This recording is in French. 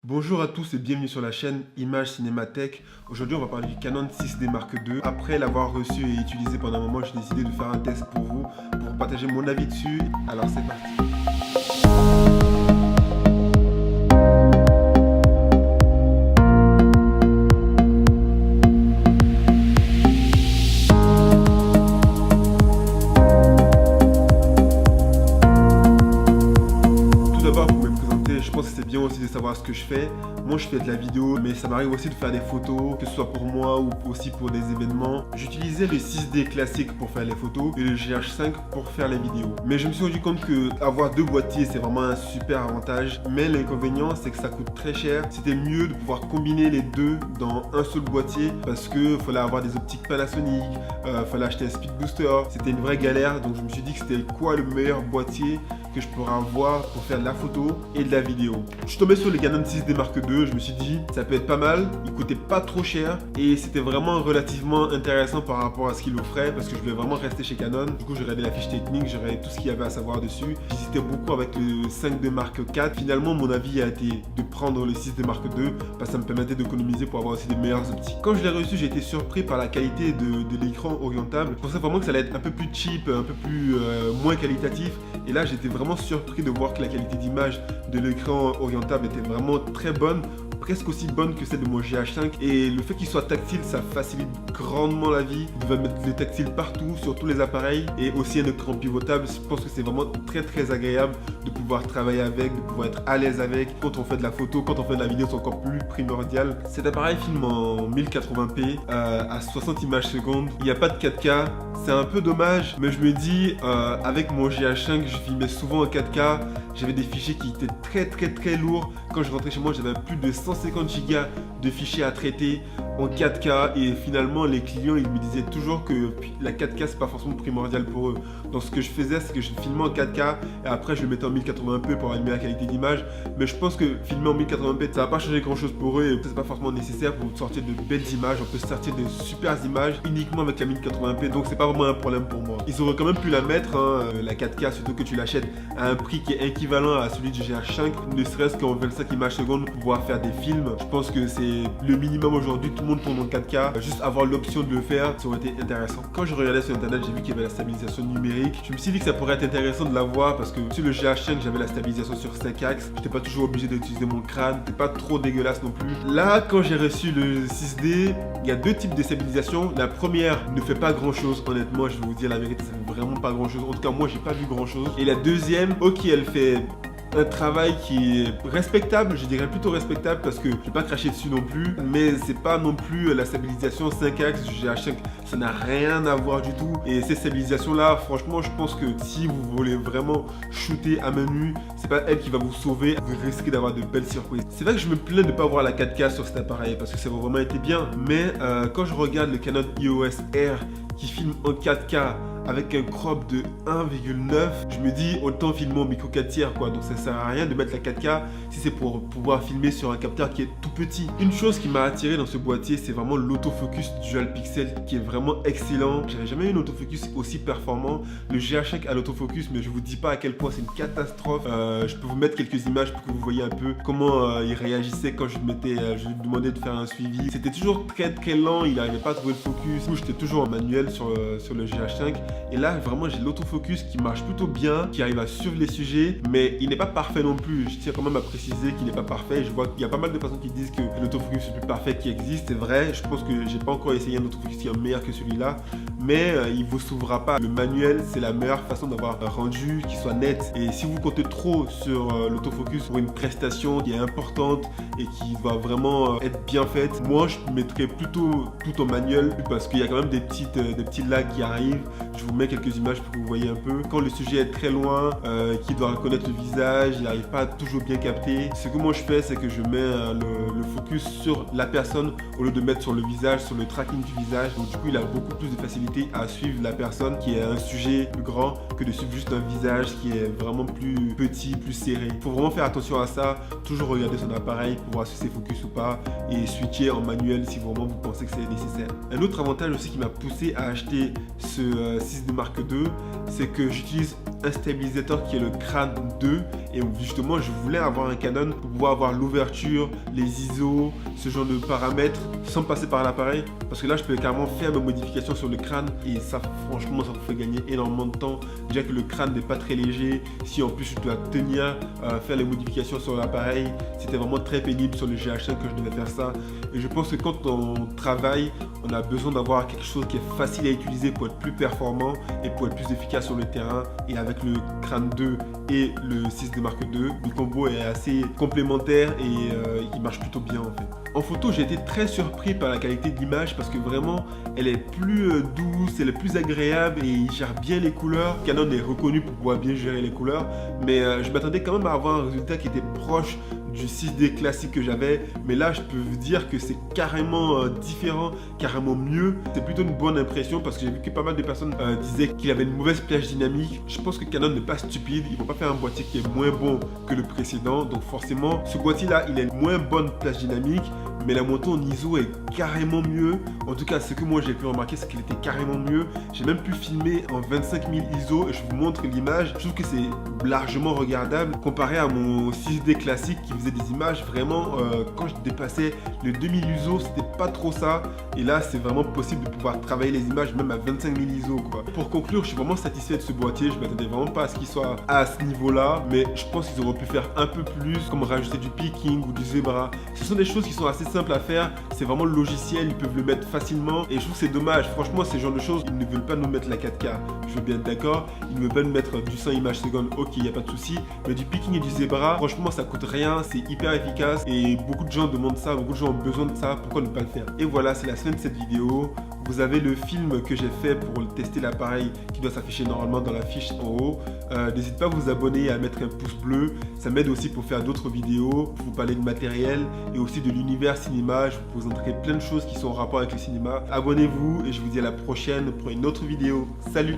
Bonjour à tous et bienvenue sur la chaîne Image Cinémathèque. Aujourd'hui on va parler du Canon 6D Mark II. Après l'avoir reçu et utilisé pendant un moment, j'ai décidé de faire un test pour vous, pour partager mon avis dessus. Alors c'est parti. Je pense que c'est bien aussi de savoir ce que je fais. Moi je fais de la vidéo, mais ça m'arrive aussi de faire des photos, que ce soit pour moi ou aussi pour des événements. J'utilisais le 6D classique pour faire les photos et le GH5 pour faire les vidéos. Mais je me suis rendu compte que avoir deux boîtiers c'est vraiment un super avantage. Mais l'inconvénient c'est que ça coûte très cher. C'était mieux de pouvoir combiner les deux dans un seul boîtier parce que fallait avoir des optiques Panasonic, fallait acheter un speed booster. C'était une vraie galère, donc je me suis dit que c'était quoi le meilleur boîtier que je pourrais avoir pour faire de la photo et de la vidéo. Je suis tombé sur le Canon 6D Mark II, je me suis dit ça peut être pas mal, il coûtait pas trop cher et c'était vraiment relativement intéressant par rapport à ce qu'il offrait parce que je voulais vraiment rester chez Canon. Du coup j'ai regardé la fiche technique, j'ai regardé tout ce qu'il y avait à savoir dessus. J'hésitais beaucoup avec le 5D Mark IV. Finalement mon avis a été de prendre le 6D Mark II parce que ça me permettait d'économiser pour avoir aussi des meilleures optiques. Quand je l'ai reçu, j'ai été surpris par la qualité de l'écran orientable. Je pensais vraiment que ça allait être un peu plus cheap, un peu plus moins qualitatif et là j'étais vraiment surpris de voir que la qualité d'image de l'écran orientable était vraiment très bonne, presque aussi bonne que celle de mon GH5 et le fait qu'il soit tactile ça facilite grandement la vie. Vous pouvez mettre le tactile partout sur tous les appareils et aussi un écran pivotable. Je pense que c'est vraiment très agréable de pouvoir travailler avec, de pouvoir être à l'aise avec. Quand on fait de la photo, quand on fait de la vidéo c'est encore plus primordial. Cet appareil filme en 1080p à 60 images secondes. Il n'y a pas de 4K, c'est un peu dommage mais je me dis avec mon GH5 je filmais souvent en 4K. J'avais des fichiers qui étaient très lourds. Quand je rentrais chez moi, j'avais plus de 150 Go de fichiers à traiter en 4K et finalement les clients ils me disaient toujours que la 4K c'est pas forcément primordial pour eux. Donc ce que je faisais c'est que je filmais en 4K et après je le mettais en 1080p pour avoir une meilleure qualité d'image. Mais je pense que filmer en 1080p ça va pas changer grand chose pour eux et c'est pas forcément nécessaire pour sortir de belles images. On peut sortir de super images uniquement avec la 1080p, donc c'est pas vraiment un problème pour moi. Ils auraient quand même pu la mettre la 4K, surtout que tu l'achètes à un prix qui est équivalent à celui du GH5, ne serait-ce qu'en 25 images secondes pour pouvoir faire des films. Je pense que c'est le minimum aujourd'hui. Tout le monde tourne en 4K, juste avoir l'option de le faire ça aurait été intéressant. Quand je regardais sur internet j'ai vu qu'il y avait la stabilisation numérique. Je me suis dit que ça pourrait être intéressant de l'avoir parce que sur le GH5 j'avais la stabilisation sur 5 axes, j'étais pas toujours obligé d'utiliser mon crâne, c'était pas trop dégueulasse non plus. Là quand j'ai reçu le 6D, il y a deux types de stabilisation. La première ne fait pas grand chose, honnêtement je vais vous dire la vérité, ça fait vraiment pas grand chose. En tout cas moi j'ai pas vu grand chose. Et la deuxième, ok elle fait un travail qui est respectable, je dirais plutôt respectable parce que je vais pas cracher dessus non plus, mais c'est pas non plus la stabilisation 5 axes du GH5, ça n'a rien à voir du tout. Et ces stabilisations là, franchement je pense que si vous voulez vraiment shooter à main nue, c'est pas elle qui va vous sauver, vous risquez d'avoir de belles surprises. C'est vrai que je me plains de pas avoir la 4K sur cet appareil parce que ça va vraiment été bien, mais quand je regarde le Canon EOS R qui filme en 4K avec un crop de 1,9, je me dis autant filmer en micro 4 tiers quoi, donc ça sert à rien de mettre la 4K si c'est pour pouvoir filmer sur un capteur qui est tout petit. Une chose qui m'a attiré dans ce boîtier c'est vraiment l'autofocus dual pixel qui est vraiment excellent. J'avais jamais eu un autofocus aussi performant. Le GH5 a l'autofocus mais je vous dis pas à quel point c'est une catastrophe. Je peux vous mettre quelques images pour que vous voyez un peu comment il réagissait quand je lui demandais de faire un suivi. C'était toujours très lent, il n'arrivait pas à trouver le focus. Du coup j'étais toujours en manuel sur le GH5. Et là vraiment j'ai l'autofocus qui marche plutôt bien, qui arrive à suivre les sujets, mais il n'est pas parfait non plus. Je tiens quand même à préciser qu'il n'est pas parfait. Je vois qu'il y a pas mal de personnes qui disent que l'autofocus est le plus parfait qui existe. C'est vrai, je pense que j'ai pas encore essayé un autofocus qui est meilleur que celui-là, mais il vous sauvera pas. Le manuel c'est la meilleure façon d'avoir un rendu qui soit net. Et si vous comptez trop sur l'autofocus pour une prestation qui est importante et qui va vraiment être bien faite, moi je mettrais plutôt tout en manuel parce qu'il y a quand même des petits lags qui arrivent. Je vous mets quelques images pour que vous voyez un peu. Quand le sujet est très loin, qui doit reconnaître le visage, il n'arrive pas à toujours bien capter. Ce que moi je fais, c'est que je mets le focus sur la personne au lieu de mettre sur le visage, sur le tracking du visage. Donc du coup, il a beaucoup plus de facilité à suivre la personne qui est un sujet plus grand que de suivre juste un visage qui est vraiment plus petit, plus serré. Il faut vraiment faire attention à ça. Toujours regarder son appareil pour voir si c'est focus ou pas et switcher en manuel si vraiment vous pensez que c'est nécessaire. Un autre avantage aussi qui m'a poussé à acheter ce 6D Mark II, c'est que j'utilise un stabilisateur qui est le Crane 2 et justement je voulais avoir un Canon pour pouvoir avoir l'ouverture, les ISO, ce genre de paramètres sans passer par l'appareil, parce que là je peux carrément faire mes modifications sur le crâne et ça franchement ça vous fait gagner énormément de temps, déjà que le crâne n'est pas très léger. Si en plus je dois tenir, faire les modifications sur l'appareil, c'était vraiment très pénible sur le GH5 que je devais faire ça. Et je pense que quand on travaille, on a besoin d'avoir quelque chose qui est facile à utiliser pour être plus performant et pour être plus efficace sur le terrain. Et avec le Crane 2 et le 6D Mark II, le combo est assez complémentaire et il marche plutôt bien en fait. En photo, j'ai été très surpris par la qualité de l'image parce que vraiment, elle est plus douce, elle est plus agréable et il gère bien les couleurs. Canon est reconnu pour pouvoir bien gérer les couleurs, mais je m'attendais quand même à avoir un résultat qui était proche du 6D classique que j'avais, mais là je peux vous dire que c'est carrément différent, carrément mieux. C'est plutôt une bonne impression parce que j'ai vu que pas mal de personnes disaient qu'il avait une mauvaise plage dynamique. Je pense que Canon n'est pas stupide, ils vont pas faire un boîtier qui est moins bon que le précédent, donc forcément ce boîtier là il a une moins bonne plage dynamique, mais la montée en ISO est carrément mieux. En tout cas, ce que moi j'ai pu remarquer, c'est qu'elle était carrément mieux. J'ai même pu filmer en 25 000 ISO et je vous montre l'image. Je trouve que c'est largement regardable comparé à mon 6D classique qui faisait des images vraiment, quand je dépassais le 2000 ISO, c'était pas trop ça. Et là, c'est vraiment possible de pouvoir travailler les images même à 25 000 ISO, quoi. Pour conclure, je suis vraiment satisfait de ce boîtier. Je m'attendais vraiment pas à ce qu'il soit à ce niveau-là, mais je pense qu'ils auraient pu faire un peu plus, comme rajouter du peaking ou du zebra. Ce sont des choses qui sont assez simple à faire, c'est vraiment le logiciel, ils peuvent le mettre facilement et je trouve que c'est dommage. Franchement, ces genres de choses, ils ne veulent pas nous mettre la 4K, je veux bien être d'accord, ils me veulent mettre du 100 images secondes, ok, il n'y a pas de souci, mais du picking et du zebra, franchement ça coûte rien, c'est hyper efficace et beaucoup de gens demandent ça, beaucoup de gens ont besoin de ça, pourquoi ne pas le faire? Et voilà, c'est la fin de cette vidéo. Vous avez le film que j'ai fait pour tester l'appareil qui doit s'afficher normalement dans la fiche en haut. N'hésitez pas à vous abonner et à mettre un pouce bleu. Ça m'aide aussi pour faire d'autres vidéos, pour vous parler de matériel et aussi de l'univers cinéma. Je vous présenterai plein de choses qui sont en rapport avec le cinéma. Abonnez-vous et je vous dis à la prochaine pour une autre vidéo. Salut!